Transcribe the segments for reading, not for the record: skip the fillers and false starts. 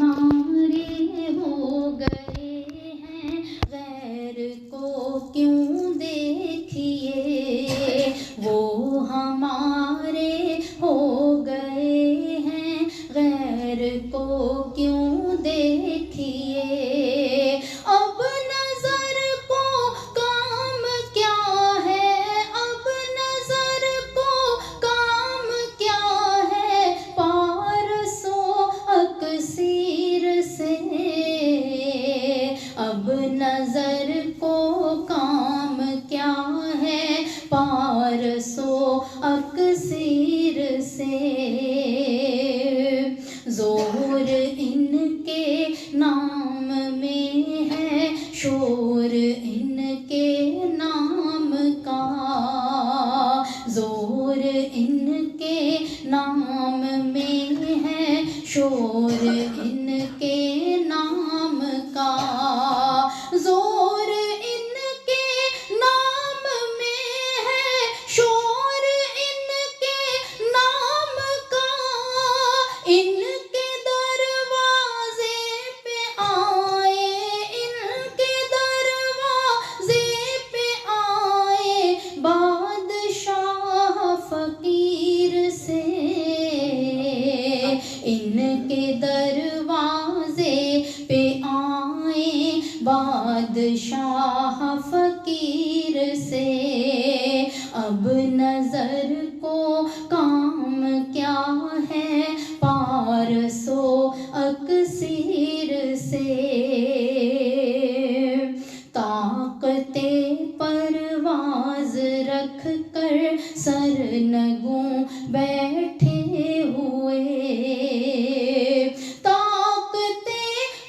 हमारे हो गए हैं, गैर को क्यों देखिए। वो हमारे हो गए हैं, गैर को क्यों देखिए। अब नजर को काम क्या है, अब नजर को काम क्या है, पारसो अक्सीर से। अब नजर को काम क्या है, पारसो अक्सीर से। जोर इनके नाम में है, शोर इनके नाम का। जोर इनके नाम में है, शोर इनके नाम का। जोर इनके नाम में है, शोर इनके नाम का। इनके दरवाजे पे आए, इनके दरवाजे पे आए, बादशाह फकीर से। इनके दरवाजे पे आए, बादशाह फकीर से। अब नजर को काम क्या है, पारसो अक्सीर से। ताकते परवाज रख कर सरनगों बैठे हुए। ताकते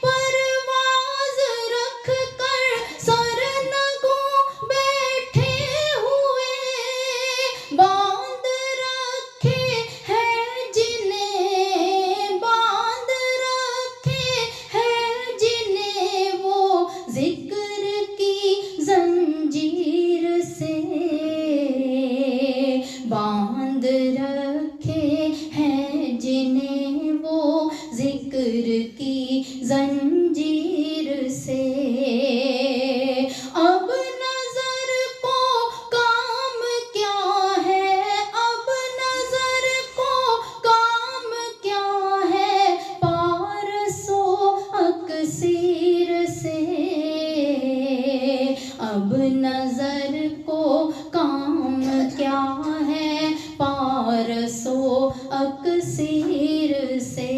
परवाज रख कर सरनगों बैठे हुए। बांध रखे हैं जिन्हें, बांध रखे हैं जिन्हें वो जिक्र की जंजीर से। बांध रखे हैं जिन्हें वो जिक्र की जंजीर से। अब नजर को काम क्या है, अब नजर को काम क्या है, पारसो अक्सीर से। अब नजर को काम क्या है, पारसो अक्सीर से।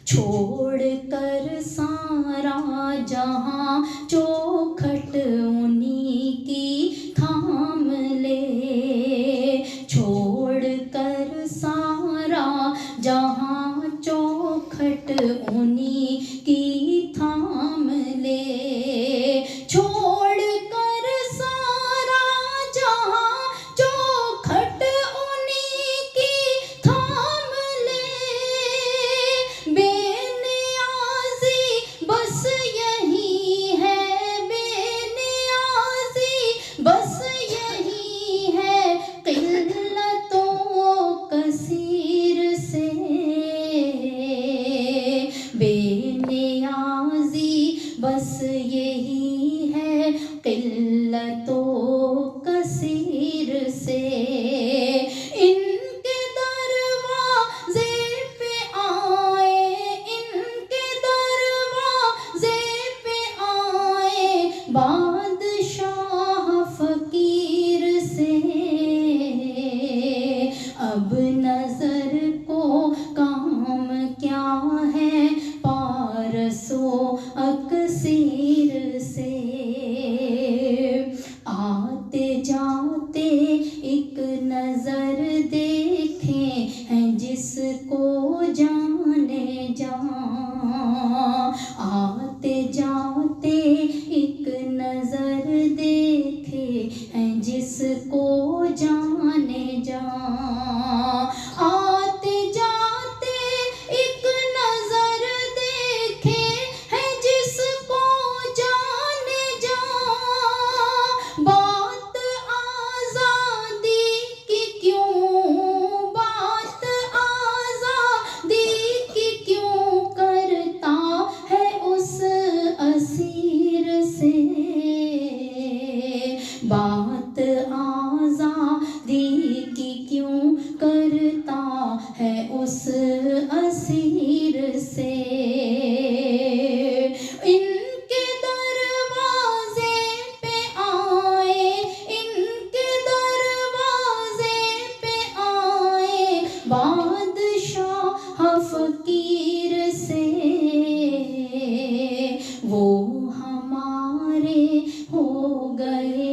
छोड़ कर सारा जहां चौखट उन्हीं की थाम ले। छोड़ कर सारा जहां चौखट उन्हीं की थाम ले। छोड़ कर सारा जहां चौखट उन्हीं की थाम ले। बेनियाज़ी बस यही है, बेनियाज़ी बस यही है, क़िल्लतों कसीर से। बेनियाज़ी बस यही है, क़िल्लतों कसीर से। इनके दरवाजे पे आए, इनके दरवाजे पे आए, बादशाह फकीर से। अब नजर को काम क्या है, पारसो अक्सीर से। आते जाते एक नजर देखें हैं जिसको जाने जा। आते जाते एक नजर देखे हैं जिसको जाने जा। आते जाते एक नजर देखे हैं जिसको जाने जा। बात आजादी की क्यों, बात आजादी بات آزادی کی کیوں کرتا ہے اس اسیر سے؟ ان کے دروازے پہ آئے، ان کے دروازے پہ آئے بادشاہ فقیر سے، وہ ہمارے ہو گئے